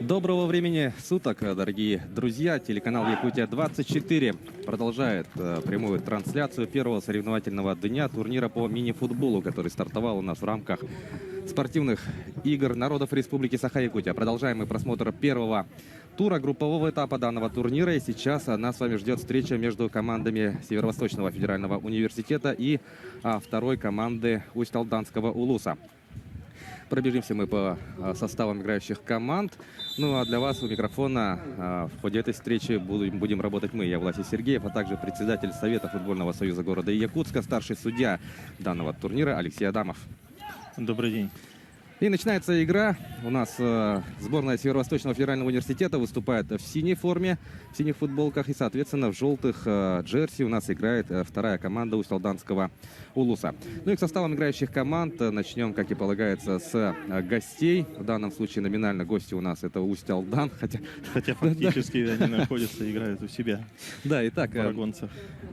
Доброго времени суток, дорогие друзья. Телеканал Якутия-24 продолжает прямую трансляцию первого соревновательного дня турнира по мини-футболу, который стартовал у нас в рамках спортивных игр народов Республики Саха-Якутия. Продолжаем мы просмотр первого тура группового этапа данного турнира. И сейчас нас с вами ждет встреча между командами Северо-Восточного федерального университета и второй команды Усть-Алданского улуса. Пробежимся мы по составам играющих команд. Ну а для вас у микрофона в ходе этой встречи будем работать мы. Я Власий Сергеев, а также председатель Совета футбольного союза города Якутска, старший судья данного турнира Алексей Адамов. Добрый день. И начинается игра. У нас сборная Северо-Восточного федерального университета выступает в синей форме, в синих футболках. И, соответственно, в желтых джерси у нас играет вторая команда Усть-Алданского улуса. Ну и к составам играющих команд начнем, как и полагается, с гостей. В данном случае номинально гости у нас это Усть-Алдан. Хотя фактически они находятся, играют у себя. Да, итак,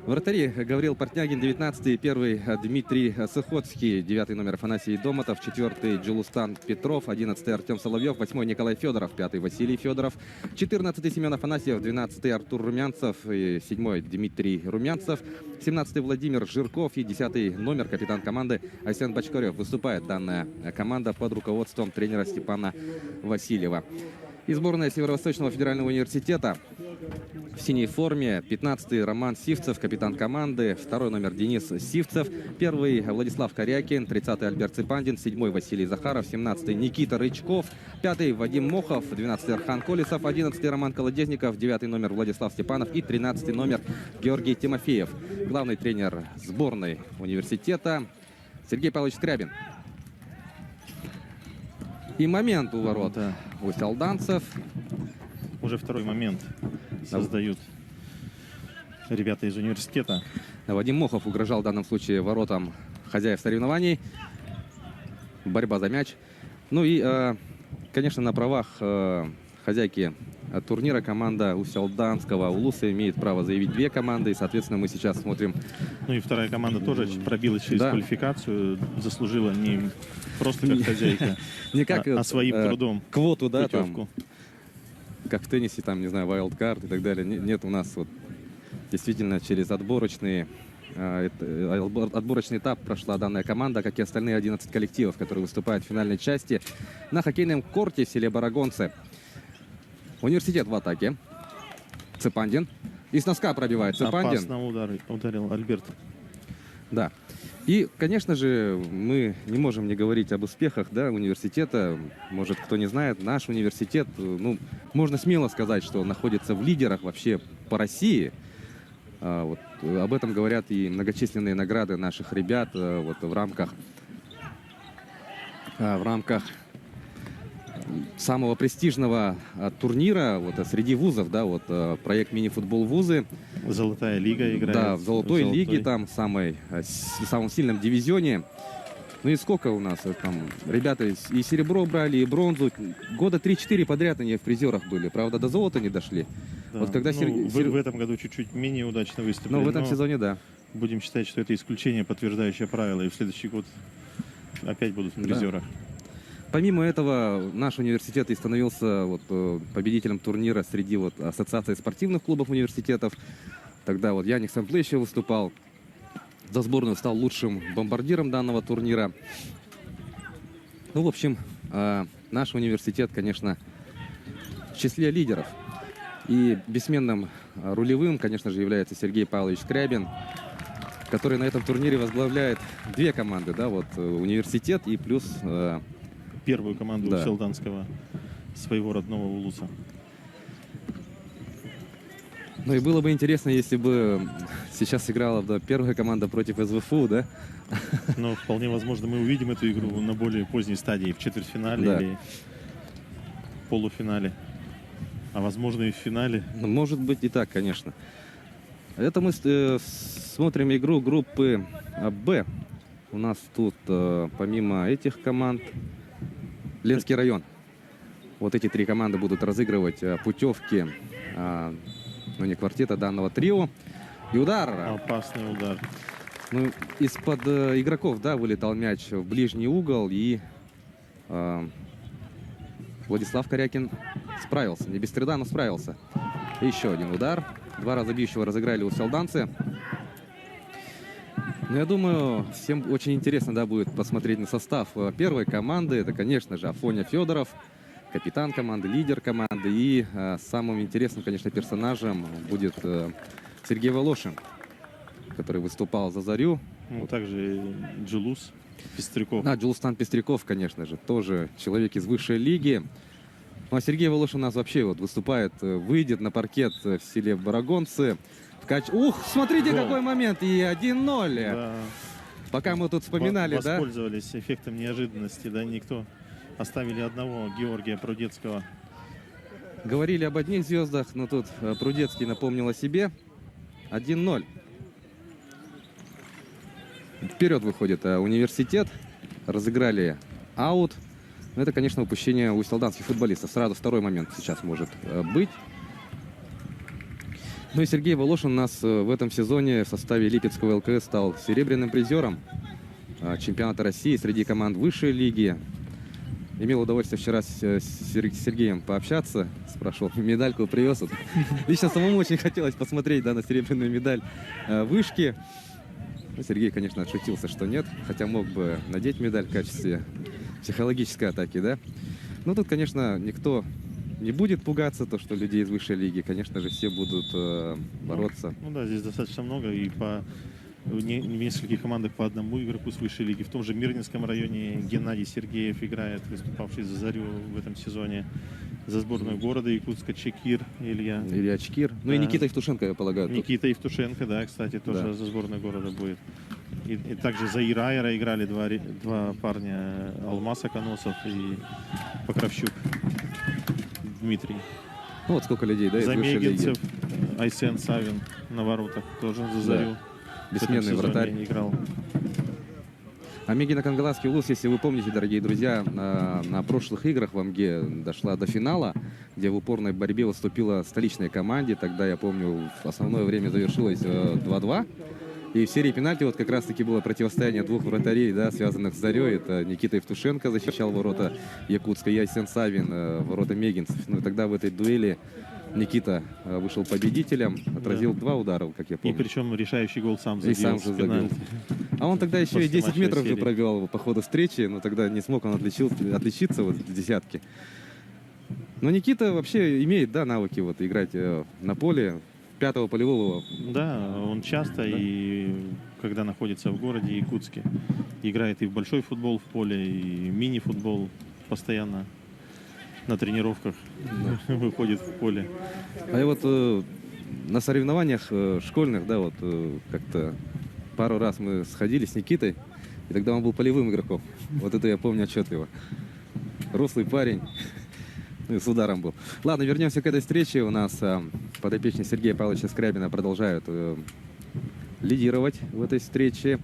вратари Гаврил Портнягин, 19-й, первый Дмитрий Сыходский, 9-й номер Афанасий Домотов, 4-й Джулустан Петров, 11-й Артем Соловьев, 8-й Николай Федоров, 5-й Василий Федоров, 14-й Семен Афанасьев, 12-й Артур Румянцев, 7-й Дмитрий Румянцев, 17-й Владимир Жирков и 10-й номер капитан команды Айсен Бочкарев. Выступает данная команда под руководством тренера Степана Васильева. И сборная Северо-Восточного федерального университета в синей форме. 15-й Роман Сивцев, капитан команды. 2-й номер Денис Сивцев. 1-й Владислав Корякин. 30-й Альберт Цыпандин. 7-й Василий Захаров. 17-й Никита Рычков. 5-й Вадим Мохов. 12-й Архан Колесов. 11-й Роман Колодезников. 9-й номер Владислав Степанов. И 13-й номер Георгий Тимофеев. Главный тренер сборной университета Сергей Павлович Скрябин. И момент у ворот усть-алданцев. Уже второй момент создают ребята из университета. Вадим Мохов угрожал в данном случае воротам хозяев соревнований. Борьба за мяч. Ну и, конечно, на правах хозяйки турнира команда Усть-Алданского улуса имеет право заявить две команды. И, соответственно, мы сейчас смотрим... Ну и вторая команда тоже пробилась через квалификацию. Заслужила не просто как хозяйка, не как, а своим трудом. Квоту, да, там, как в теннисе, там, не знаю, wildcard и так далее. Нет, у нас вот действительно через отборочный этап прошла данная команда, как и остальные 11 коллективов, которые выступают в финальной части на хоккейном корте в селе Барагонцы. Университет в атаке. Цыпандин. И с носка пробивает Цыпандин. Опасно ударил Альберт. Да. И, конечно же, мы не можем не говорить об успехах, да, университета. Может, кто не знает, наш университет, ну, можно смело сказать, что находится в лидерах вообще по России. Вот, об этом говорят и многочисленные награды наших ребят вот, в рамках самого престижного турнира вот, среди вузов, да, вот проект мини-футбол вузы. Золотая лига играет. Да, в золотой лиге, там в самом сильном дивизионе. Ну и сколько у нас там ребята и серебро брали, и бронзу. Года 3-4 подряд они в призерах были. Правда, до золота не дошли. Да. Вот когда в этом году чуть-чуть менее удачно выступили. Но в этом сезоне, да. Будем считать, что это исключение, подтверждающее правило. И в следующий год опять будут в призерах. Да. Помимо этого, наш университет и становился вот, победителем турнира среди вот, ассоциации спортивных клубов университетов. Тогда вот Яник Сэмплэйщи выступал. За сборную стал лучшим бомбардиром данного турнира. Ну, в общем, наш университет, конечно, в числе лидеров. И бессменным рулевым, конечно же, является Сергей Павлович Скрябин, который на этом турнире возглавляет две команды. Да, вот, университет и плюс... первую команду Усть-Алданского, своего родного улуса. Ну и было бы интересно, если бы сейчас играла первая команда против СВФУ, да? Но вполне возможно, мы увидим эту игру на более поздней стадии, в четвертьфинале или полуфинале. А возможно и в финале. Может быть и так, конечно. Это мы смотрим игру группы Б. У нас тут помимо этих команд Ленский район. Вот эти три команды будут разыгрывать путевки, ну не квартета, данного трио. И удар. Опасный удар. Ну, из-под игроков, да, вылетал мяч в ближний угол. И Владислав Корякин справился. Не без труда, но справился. И еще один удар. 2 раза бьющего разыграли устилданцы. Но я думаю, всем очень интересно, да, будет посмотреть на состав первой команды. Это, конечно же, Афоня Федоров, капитан команды, лидер команды. И самым интересным, конечно, персонажем будет Сергей Волошин, который выступал за «Зарю». Ну, также Джулус Пестряков. Да, Джулустан Пестряков, конечно же, тоже человек из высшей лиги. Ну, а Сергей Волошин у нас вообще вот выступает, выйдет на паркет в селе Барагонцы. Ух, смотрите, гол. Какой момент! И 1-0. Да. Пока мы тут вспоминали, да? Воспользовались эффектом неожиданности, да, никто. Оставили одного Георгия Прудецкого. Говорили об одних звездах, но тут Прудецкий напомнил о себе. 1-0. Вперед выходит Университет. Разыграли аут. Но это, конечно, упущение устилданских футболистов. Сразу второй момент сейчас может быть. Ну и Сергей Волошин у нас в этом сезоне в составе Липецкого ЛКС стал серебряным призером чемпионата России среди команд высшей лиги. Имел удовольствие вчера с Сергеем пообщаться. Спрашивал, медальку привез. Лично самому очень хотелось посмотреть, да, на серебряную медаль вышки. Ну, Сергей, конечно, отшутился, что нет. Хотя мог бы надеть медаль в качестве психологической атаки, да. Но тут, конечно, никто не будет пугаться, то, что людей из высшей лиги, конечно же, все будут бороться. Ну да, здесь достаточно много. И в нескольких командах по одному игроку с высшей лиги. В том же Мирнинском районе Геннадий Сергеев играет, выступавший за «Зарю» в этом сезоне. За сборную города Якутска Чекир Илья. Илья Чекир. Да. Ну и Никита Евтушенко, я полагаю. Никита Евтушенко, да, кстати, тоже за сборную города будет. И также за Ирайера играли два парня, Алмаз Аконосов и Покровщук Дмитрий. Ну вот сколько людей, да, из высшей лиги. Замегинцев, Айсен Савин на воротах тоже за «Зарю». Да. Бессменный вратарь. Играл. А Мегина Кангаласки Улус, если вы помните, дорогие друзья, на прошлых играх в МГ дошла до финала, где в упорной борьбе выступила столичная команда. Тогда, я помню, в основное время завершилось 2-2. И в серии пенальти вот как раз-таки было противостояние двух вратарей, да, связанных с «Зарей». Это Никита Евтушенко защищал ворота Якутска, и Айсен Савин ворота мегинцев. Ну и тогда в этой дуэли Никита вышел победителем, отразил 2 удара, как я помню. И причем решающий гол сам забил. А он тогда еще и 10 метров же пробивал по ходу встречи, но тогда не смог он отличиться вот в десятке. Но Никита вообще имеет, да, навыки вот играть на поле, 5-го полевого. Да, он часто, да. И когда находится в городе Якутске, играет и в большой футбол в поле, и мини-футбол постоянно. На тренировках выходит в поле. А я вот на соревнованиях школьных, да, вот как-то пару раз мы сходили с Никитой, и тогда он был полевым игроком. Вот это я помню отчетливо. Рослый парень, ну и с ударом был. Ладно, вернемся к этой встрече. У нас подопечные Сергея Павловича Скрябина продолжают лидировать в этой встрече.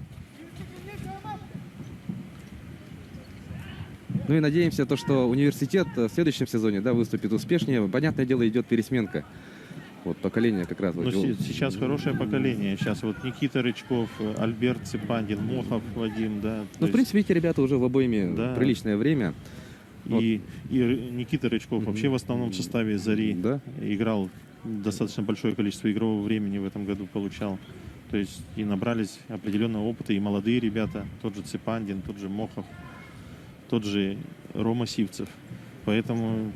Ну и надеемся, что университет в следующем сезоне, да, выступит успешнее. Понятное дело, идет пересменка. Вот поколение как раз. Но сейчас хорошее поколение. Сейчас вот Никита Рычков, Альберт Цепандин, Мохов Вадим, да. Ну, в принципе, эти ребята уже в обойме приличное время. И Никита Рычков вообще в основном составе «Зари» играл достаточно большое количество игрового времени в этом году получал. То есть и набрались определенного опыта и молодые ребята. Тот же Цепандин, тот же Мохов. Тот же Рома Сивцев. Поэтому,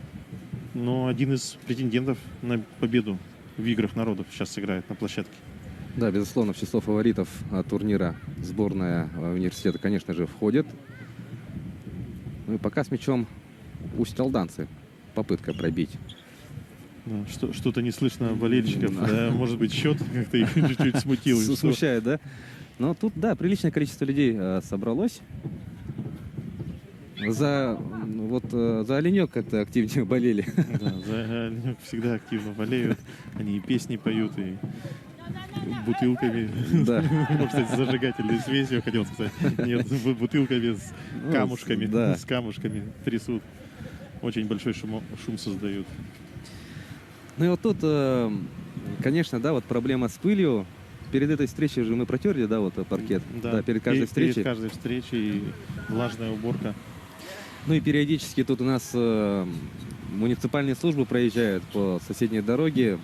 один из претендентов на победу в играх народов сейчас сыграет на площадке. Да, безусловно, в число фаворитов турнира сборная университета, конечно же, входит. Ну и пока с мячом устилданцы. Попытка пробить. Да, что-то не слышно болельщиков. Да, может быть, счет как-то их чуть-чуть смутил. Смущает, да? Но тут, да, приличное количество людей собралось. За оленек как-то активнее болели. Да, за оленек всегда активно болеют. Они и песни поют, и бутылками. Да. Кстати, зажигательной смесью, хотел сказать. Нет, бутылками с камушками. Да. С камушками трясут. Очень большой шум создают. Ну и вот тут, конечно, да, вот проблема с пылью. Перед этой встречей же мы протерли, да, вот паркет. Да, перед каждой встречей. Перед каждой встречей влажная уборка. Ну и периодически тут у нас муниципальные службы проезжают по соседней дороге.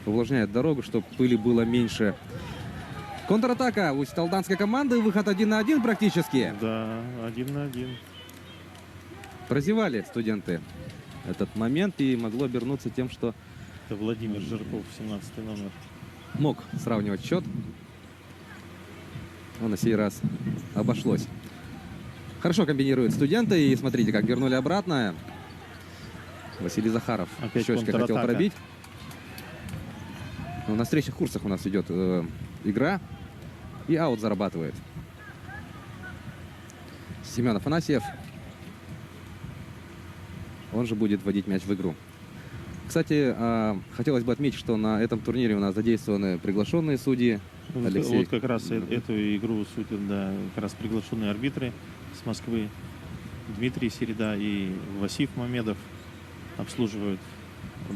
Увлажняют дорогу, чтобы пыли было меньше. Контратака у Талданской команды. Выход 1 на 1 практически. Да, 1 на 1. Прозевали студенты этот момент и могло обернуться тем, что Это Владимир Жирков, 17 номер. мог сравнивать счет. Но на сей раз обошлось. Хорошо комбинируют студенты. И смотрите, как вернули обратно. Василий Захаров Опять щечкой хотел контратака. пробить. Но на встречных курсах у нас идет игра. И аут зарабатывает Семен Афанасьев. Он же будет вводить мяч в игру. Кстати, хотелось бы отметить, что на этом турнире у нас задействованы приглашенные судьи. Алексей. Вот как раз эту игру судят, да, как раз приглашенные арбитры с Москвы. Дмитрий Середа и Васиф Мамедов обслуживают.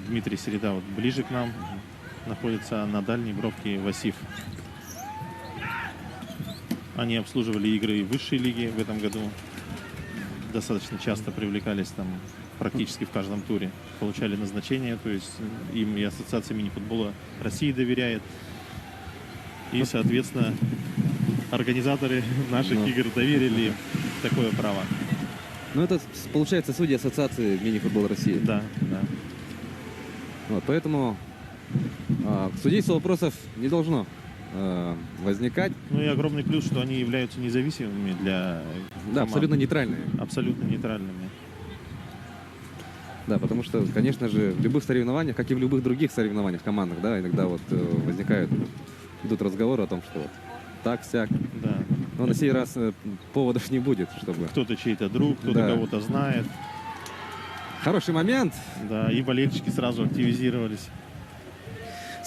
Дмитрий Середа вот ближе к нам находится, на дальней бровке Васиф. Они обслуживали игры высшей лиги в этом году. Достаточно часто привлекались там практически в каждом туре. Получали назначение, то есть им и Ассоциация мини-футбола России доверяет. И, соответственно, организаторы наших игр доверили им такое право. Ну, это, получается, судьи Ассоциации мини-футбола России. Да, да. Вот, поэтому судейство вопросов не должно возникать. Ну и огромный плюс, что они являются независимыми для команд. Да, абсолютно нейтральные. Абсолютно нейтральными. Да, потому что, конечно же, в любых соревнованиях, как и в любых других соревнованиях командных, да, иногда вот идут разговоры о том, что вот так-сяк. Да. Но на сей раз поводов не будет, чтобы... Кто-то чей-то друг, кто-то Да. кого-то знает. Хороший момент. Да, и болельщики сразу активизировались.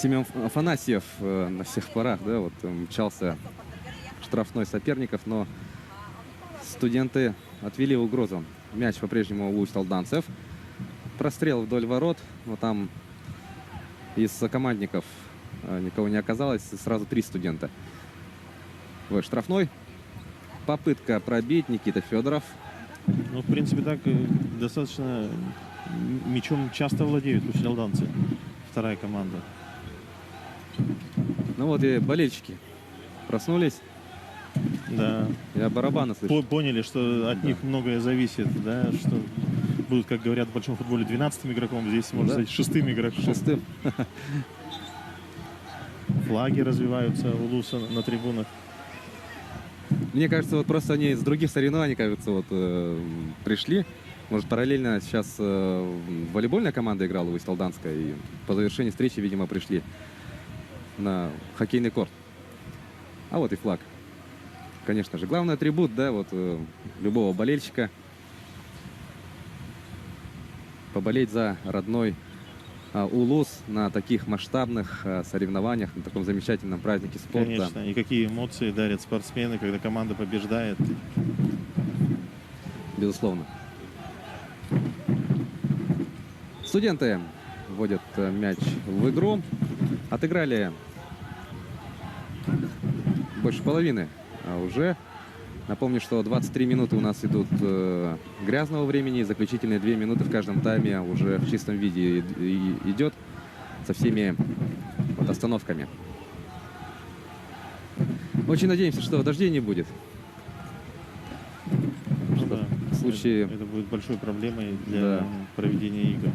Семен Афанасьев на всех парах, да, вот мчался штрафной соперников, но студенты отвели угрозу. Мяч по-прежнему у талданцев. Прострел вдоль ворот, но там из сокомандников никого не оказалось. Сразу 3 студента. Вот штрафной. Попытка пробить. Никита Федоров. Ну, в принципе, так достаточно мячом часто владеют усть-талданцы. Вторая команда. Ну вот и болельщики проснулись. Да. Я барабаны слышу. Поняли, что от них многое зависит, да, что будут, как говорят в большом футболе, 12-м игроком, здесь, можно сказать, 6-м игроком. 6-м. Флаги развиваются у Луса на трибунах. Мне кажется, вот просто они из других соревнований, кажется, вот пришли. Может, параллельно сейчас волейбольная команда играла у Талданска, и по завершении встречи, видимо, пришли на хоккейный корт. А вот и флаг. Конечно же, главный атрибут, да, вот любого болельщика. Поболеть за родной Улус на таких масштабных соревнованиях, на таком замечательном празднике спорта. Конечно, и какие эмоции дарят спортсмены, когда команда побеждает. Безусловно. Студенты вводят мяч в игру. Отыграли больше половины уже. Напомню, что 23 минуты у нас идут грязного времени. Заключительные 2 минуты в каждом тайме уже в чистом виде идет со всеми вот остановками. Очень надеемся, что дождей не будет. Ну, да. В случае... Это будет большой проблемой для проведения игр.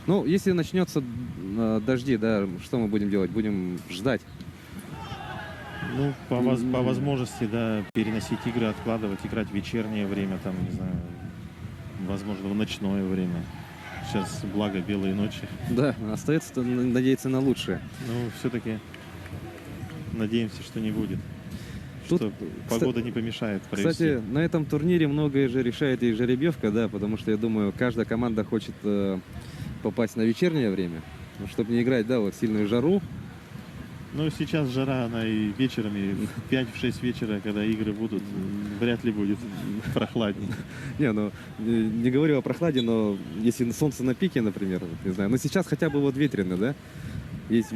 Ну, если начнется дожди, да, что мы будем делать? Будем ждать. Ну, по возможности, да, переносить игры, откладывать, играть в вечернее время, там, не знаю, возможно, в ночное время. Сейчас, благо, белые ночи. Да, остается надеяться на лучшее. Ну, все-таки надеемся, что не будет. Тут, что погода не помешает провести. Кстати, на этом турнире многое же решает и жеребьевка, да, потому что, я думаю, каждая команда хочет попасть на вечернее время, чтобы не играть, да, вот сильную жару. Ну, сейчас жара, она и вечером, и в 5-6 вечера, когда игры будут, вряд ли будет прохладнее. Не, ну, не говорю о прохладе, но если солнце на пике, например, не знаю, но сейчас хотя бы вот ветрено, да, есть,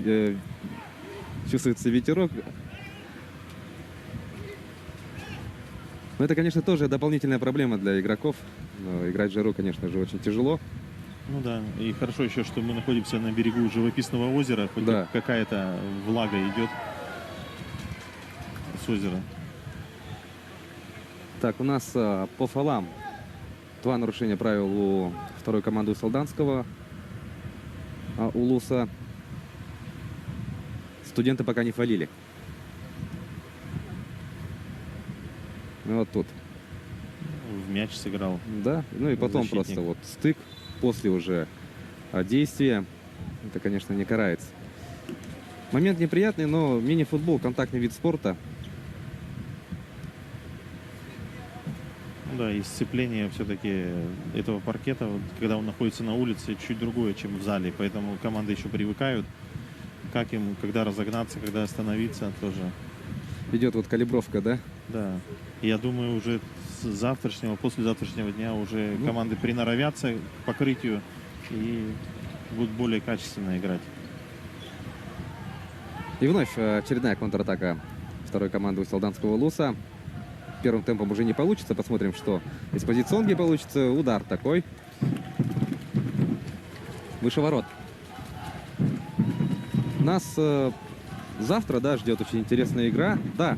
чувствуется ветерок. Но это, конечно, тоже дополнительная проблема для игроков. Но играть в жару, конечно же, очень тяжело. Ну да, и хорошо еще, что мы находимся на берегу живописного озера, хоть Да. какая-то влага идет с озера. Так, у нас по фолам 2 нарушения правил у второй команды у Солданского Улуса. Студенты пока не фолили. Вот тут. В мяч сыграл. Да, ну и потом Защитник. просто вот стык после уже действия. Это, конечно, не карается. Момент неприятный, но мини-футбол, контактный вид спорта. Да, и сцепление все-таки этого паркета, вот, когда он находится на улице, чуть другое, чем в зале. Поэтому команды еще привыкают. Как им, когда разогнаться, когда остановиться, тоже. Идет вот калибровка, да? Да. И я думаю, уже с завтрашнего, послезавтрашнего дня уже команды приноровятся к покрытию и будут более качественно играть. И вновь очередная контратака второй команды у Солданского Улуса. Первым темпом уже не получится. Посмотрим, что из позиционки получится. Удар такой. Выше ворот. Нас завтра, да, ждет очень интересная игра. Да,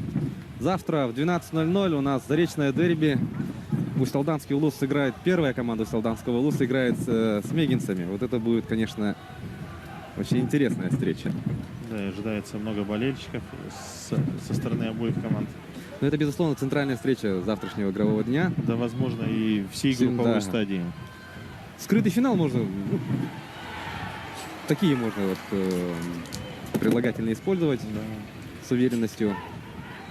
завтра в 12:00 у нас заречное дерби. Усть-Алданский Улус сыграет, первая команда Усть-Алданского Улуса играет с мегинцами. Вот это будет, конечно, очень интересная встреча. Да, и ожидается много болельщиков со стороны обоих команд. Но это, безусловно, центральная встреча завтрашнего игрового дня. Да, возможно, и всей групповой стадии. Скрытый финал можно... такие можно вот прилагательно использовать с уверенностью.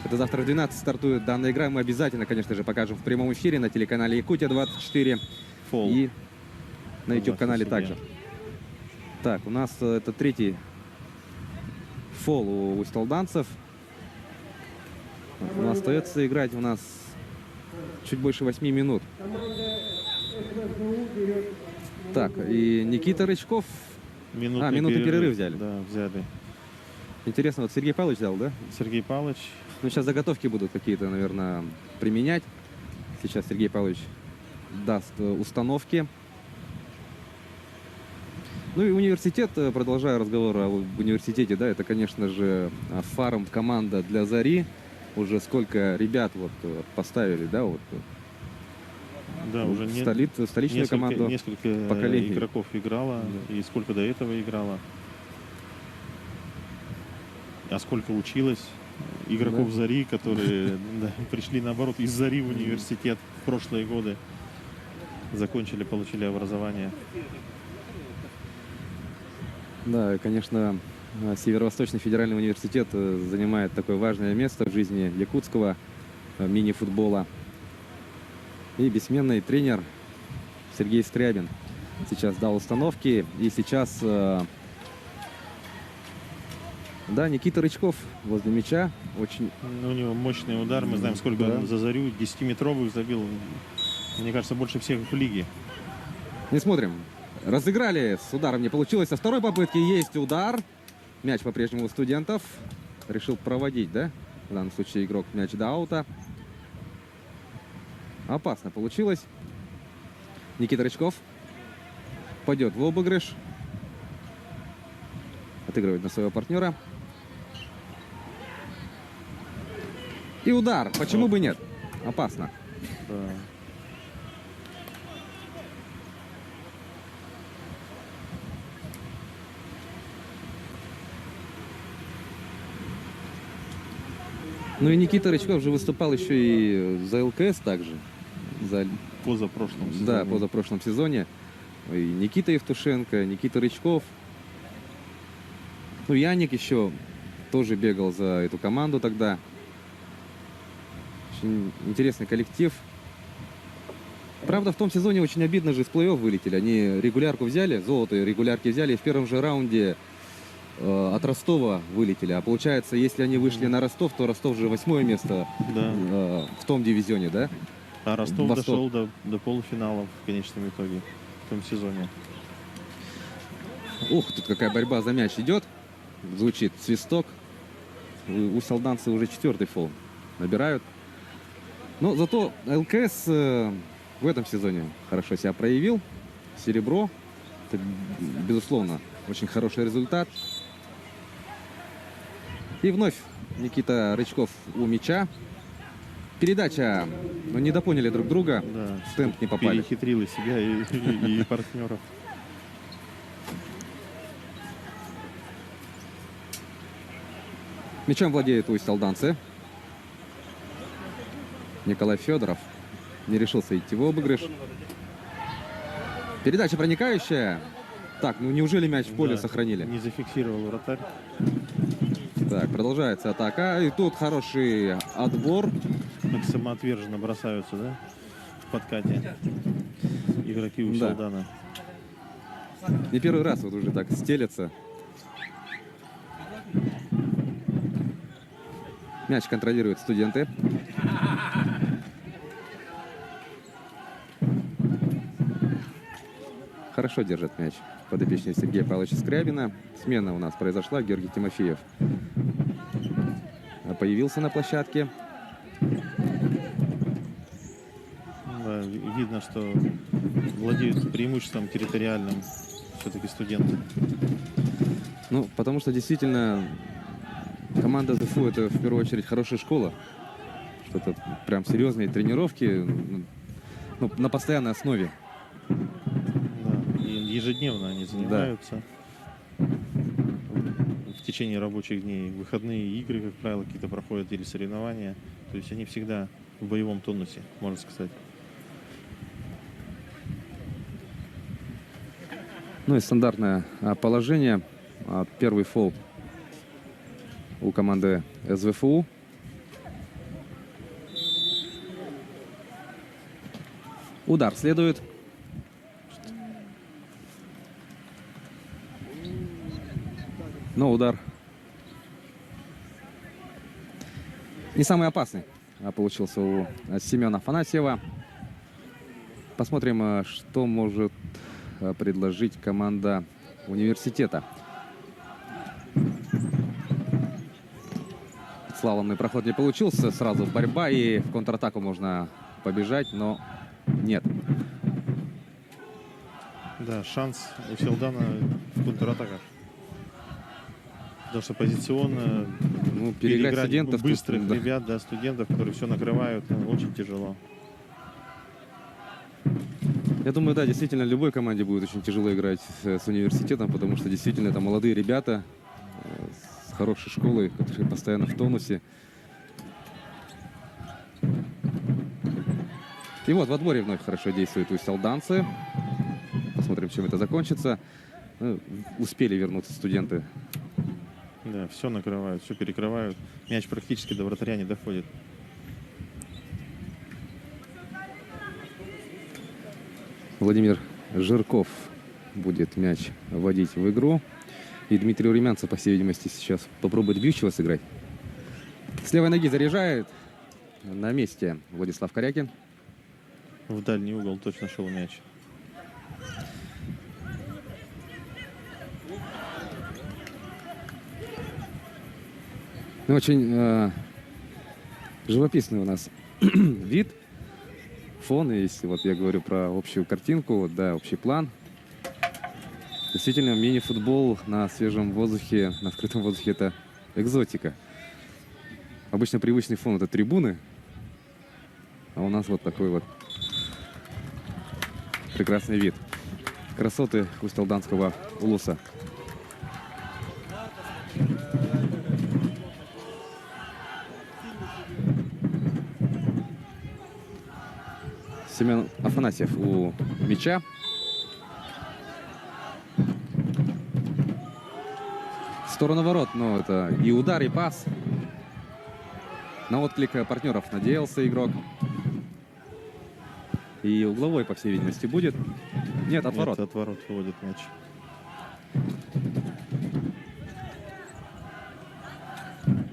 Это завтра в 12 стартует данная игра. Мы обязательно, конечно же, покажем в прямом эфире на телеканале Якутия-24. Фол. И на YouTube-канале также. Так, у нас это третий фол у усть-алданцев. Но остается играть у нас чуть больше 8 минут. Так, и Никита Рычков. Минутный перерыв взяли. Да, взяли. Интересно, вот Сергей Павлович взял, да? Сергей Павлович. Ну, сейчас заготовки будут какие-то, наверное, применять. Сейчас Сергей Павлович даст установки. Ну и университет, продолжая разговор об университете, да, это, конечно же, фарм команда для Зари. Уже сколько ребят вот поставили, да, вот. Да, уже столичную команду. Несколько поколений. Игроков играло, да. И сколько до этого играло. А сколько училось игроков, да, Зари, которые пришли, наоборот, из Зари в университет в прошлые годы. Закончили, получили образование. Да, конечно, Северо-Восточный федеральный университет занимает такое важное место в жизни якутского мини-футбола. И бессменный тренер Сергей Стрябин сейчас дал установки. И сейчас, да, Никита Рычков возле мяча. Очень... У него мощный удар. Мы знаем, сколько он за Зарю 10-метровых забил. Мне кажется, больше всех в лиге. Не смотрим. Разыграли. С ударом не получилось. Со второй попытки есть удар. Мяч по-прежнему у студентов. Решил проводить, да? В данном случае игрок мяч до аута. Опасно получилось. Никита Рычков пойдет в обыгрыш. Отыгрывает на своего партнера. И удар. Почему бы нет? Опасно. Да. Ну и Никита Рычков же выступал еще и за ЛКС также. Позапрошлом сезоне. Да, позапрошлом сезоне. И Никита Евтушенко, Никита Рычков. Ну, Яник еще тоже бегал за эту команду тогда. Очень интересный коллектив. Правда, в том сезоне очень обидно же из плей-офф вылетели. Они регулярку взяли, золото регулярки взяли, и в первом же раунде от Ростова вылетели. А получается, если они вышли на Ростов, то Ростов же 8-е место, да, в том дивизионе, да? А Ростов дошел до полуфинала в конечном итоге в том сезоне. Ух, тут какая борьба за мяч идет. Звучит свисток. У солданцев уже 4-й фол набирают. Но зато ЛКС в этом сезоне хорошо себя проявил. Серебро. Это, безусловно, очень хороший результат. И вновь Никита Рычков у мяча. Передача. Но не допоняли друг друга. Да, в темп не попали. Перехитрил и себя, и партнеров. Мячом владеет Усть-Алданцы. Николай Федоров не решился идти в обыгрыш. Передача проникающая. Так, ну неужели мяч в поле сохранили? Не зафиксировал вратарь. Так, продолжается атака. И тут хороший отбор. Как самоотверженно бросаются, да? В подкате. Игроки Усть-Алдана. Не первый раз вот уже так стелятся. Мяч контролируют студенты. Хорошо держит мяч подопечный Сергея Павловича Скрябина. Смена у нас произошла. Георгий Тимофеев появился на площадке. Да, видно, что владеют преимуществом территориальным все-таки студенты. Ну, потому что действительно команда ЗФУ это в первую очередь хорошая школа. Что-то прям серьезные тренировки, ну, на постоянной основе. Да, и ежедневно они занимаются. В течение рабочих дней. Выходные игры, как правило, какие-то проходят или соревнования. То есть они всегда в боевом тонусе, можно сказать. Ну и стандартное положение. Первый фол у команды СВФУ. Удар следует. Но удар не самый опасный получился у Семена Афанасьева. Посмотрим, что может предложить команда университета. Слаломный проход не получился. Сразу борьба и в контратаку можно побежать, но нет. Да, шанс у Селдана в контратаках. Потому что позиционно переиграть студентов быстрых тут, ребят, да, студентов, которые все накрывают, очень тяжело. Я думаю, да, действительно, любой команде будет очень тяжело играть с университетом, потому что действительно это молодые ребята с хорошей школой, которые постоянно в тонусе. И вот в отборе вновь хорошо действуют Усть-Алданцы. Посмотрим, чем это закончится. Успели вернуться студенты. Да, все накрывают, все перекрывают. Мяч практически до вратаря не доходит. Владимир Жирков будет мяч вводить в игру. И Дмитрий Румянцев, по всей видимости, сейчас попробует бьющего сыграть. С левой ноги заряжает. На месте Владислав Корякин. В дальний угол точно шел мяч. Очень живописный у нас вид, фон. Если вот я говорю про общую картинку, вот, да, общий план. Действительно, мини-футбол на свежем воздухе, на открытом воздухе — это экзотика. Обычно привычный фон — это трибуны, а у нас вот такой вот прекрасный вид. Красоты Усть-Алданского улуса. Семен Афанасьев у мяча. В сторону ворот, но это и удар, и пас. На отклик партнеров надеялся игрок. И угловой, по всей видимости, будет. Нет, от ворот. От ворот выводит мяч.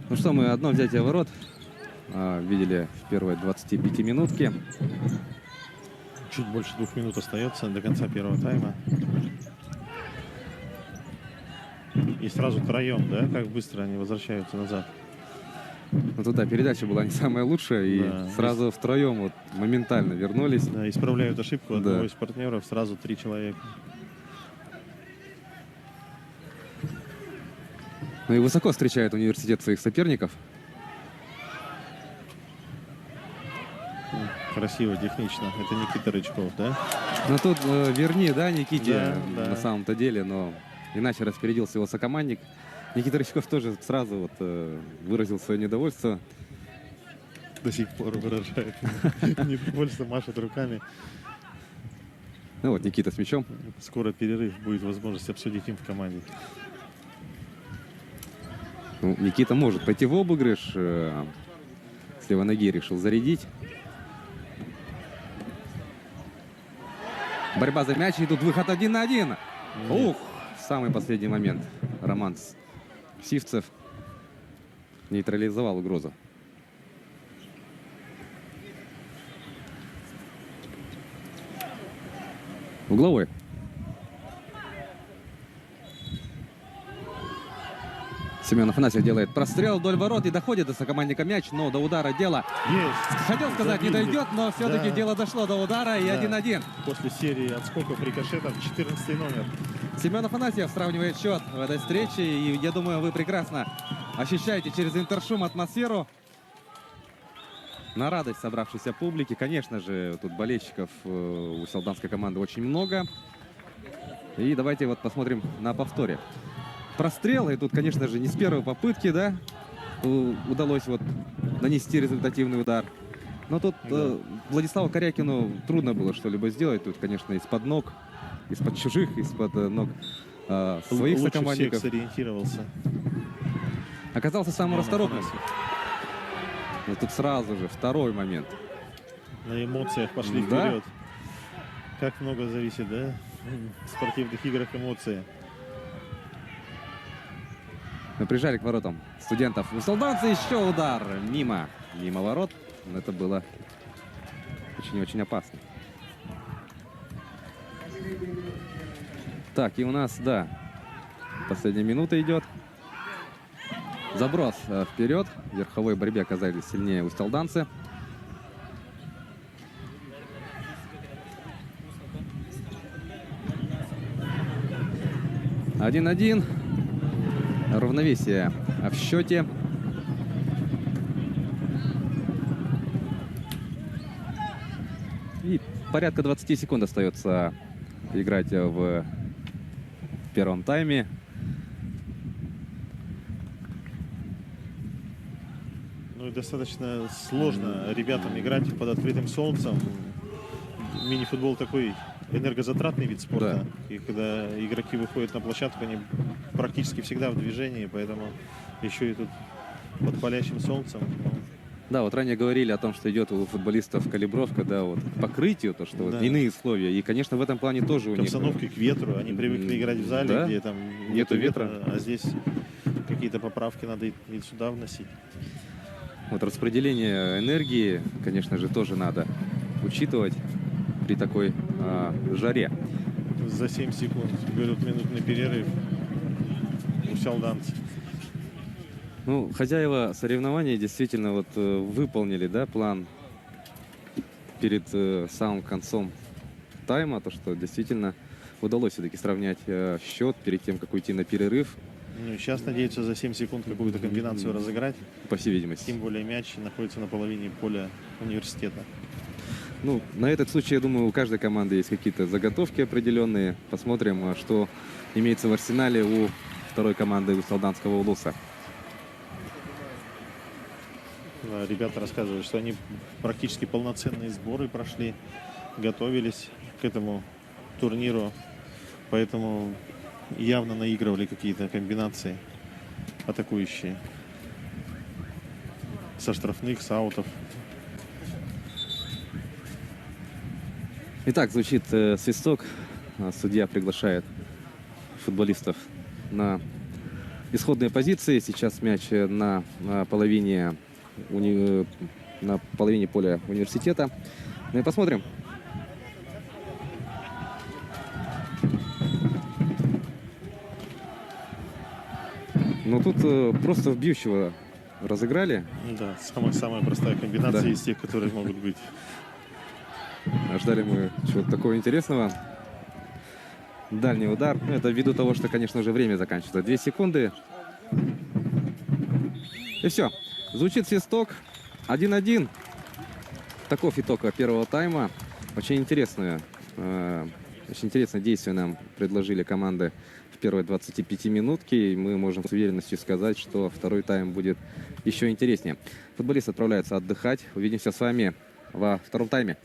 Ну что, мы одно взятие ворот видели в первой 25-минутке. Чуть больше 2 минут остается до конца первого тайма. И сразу троем, да? Как быстро они возвращаются назад. Ну, туда передача была не самая лучшая, и Да. сразу втроем вот моментально вернулись. Да, исправляют ошибку Да. одного из партнеров, сразу 3 человека. Ну и высоко встречает университет своих соперников. Красиво, технично. Это Никита Рычков, да? Но тут верни, да, Никите Да, да. на самом-то деле, но иначе распорядился его сокомандник. Никита Рычков тоже сразу вот, выразил свое недовольство. До сих пор выражает недовольство, машет руками. Ну вот Никита с мячом. Скоро перерыв, будет возможность обсудить им в команде. Ну, Никита может пойти в обыгрыш. С левой ноги решил зарядить. Борьба за мяч, и тут выход 1 на 1. Ух, самый последний момент. Роман Сивцев нейтрализовал угрозу. Угловой. Семен Афанасьев делает прострел вдоль ворот и доходит до сокомандника мяч, но до удара дело. Есть. Хотел сказать, не Забили. дойдет, но все-таки Да. дело дошло до удара, и Да. 1-1. После серии отскоков рикошетов 14 номер. Семен Афанасьев сравнивает счет в этой встрече, и я думаю, вы прекрасно ощущаете через интершум атмосферу. На радость собравшейся публики. Конечно же, тут болельщиков у солданской команды очень много. И давайте вот посмотрим на повторе. Прострел, и тут, конечно же, не с первой попытки, да, удалось вот нанести результативный удар. Но тут Владиславу Корякину трудно было что-либо сделать. Тут, конечно, из-под ног, из-под чужих, из-под ног своих Лучше сокомандников. всех сориентировался. Оказался самым расторопным. Афанасьев. Но тут сразу же второй момент. На эмоциях пошли Да. вперед. Как много зависит, да? В спортивных играх эмоции. Мы прижали к воротам студентов. У солданца еще удар. Мимо ворот. Но это было очень-очень опасно. Так, и у нас, да, последняя минута идет. Заброс вперед. В верховой борьбе оказались сильнее усталданцы. Один-один. Равновесие в счете. И порядка 20 секунд остается играть в первом тайме. Ну и достаточно сложно ребятам играть под открытым солнцем. Мини-футбол такой энергозатратный вид спорта. И когда игроки выходят на площадку, они практически всегда в движении, поэтому еще и тут под палящим солнцем. Да, вот ранее говорили о том, что идет у футболистов калибровка, да, вот к покрытию, то, что вот Да. иные условия. И, конечно, в этом плане тоже у К них... обстановке, к ветру. Они привыкли играть в зале, Да. где там Нету ветра. а здесь какие-то поправки надо и сюда вносить. Вот распределение энергии, конечно же, тоже надо учитывать при такой жаре. За 7 секунд берут минутный перерыв у солданцев. Ну, хозяева соревнований действительно вот выполнили, да, план перед самым концом тайма, то, что действительно удалось все-таки сравнять счет перед тем, как уйти на перерыв, Ну, и сейчас надеются за 7 секунд какую-то комбинацию разыграть. по всей видимости. Тем более мяч находится на половине поля университета. Ну, на этот случай, я думаю, у каждой команды есть какие-то заготовки определенные. Посмотрим, что имеется в арсенале у второй команды у Солданского улуса. Да, ребята рассказывают, что они практически полноценные сборы прошли, готовились к этому турниру, поэтому явно наигрывали какие-то комбинации атакующие. Со штрафных, с аутов. Итак, звучит свисток. Судья приглашает футболистов на исходные позиции. Сейчас мяч на половине поля университета. Ну и посмотрим. Ну тут просто в бьющего разыграли. Да, самая простая комбинация Да. из тех, которые могут быть. Ждали мы чего-то такого интересного. Дальний удар. Ну, это ввиду того, что, конечно же, время заканчивается. 2 секунды. И все. Звучит свисток. 1-1. Таков итог первого тайма. Очень интересное действие нам предложили команды в первой 25-минутке. И мы можем с уверенностью сказать, что второй тайм будет еще интереснее. Футболисты отправляются отдыхать. Увидимся с вами во втором тайме.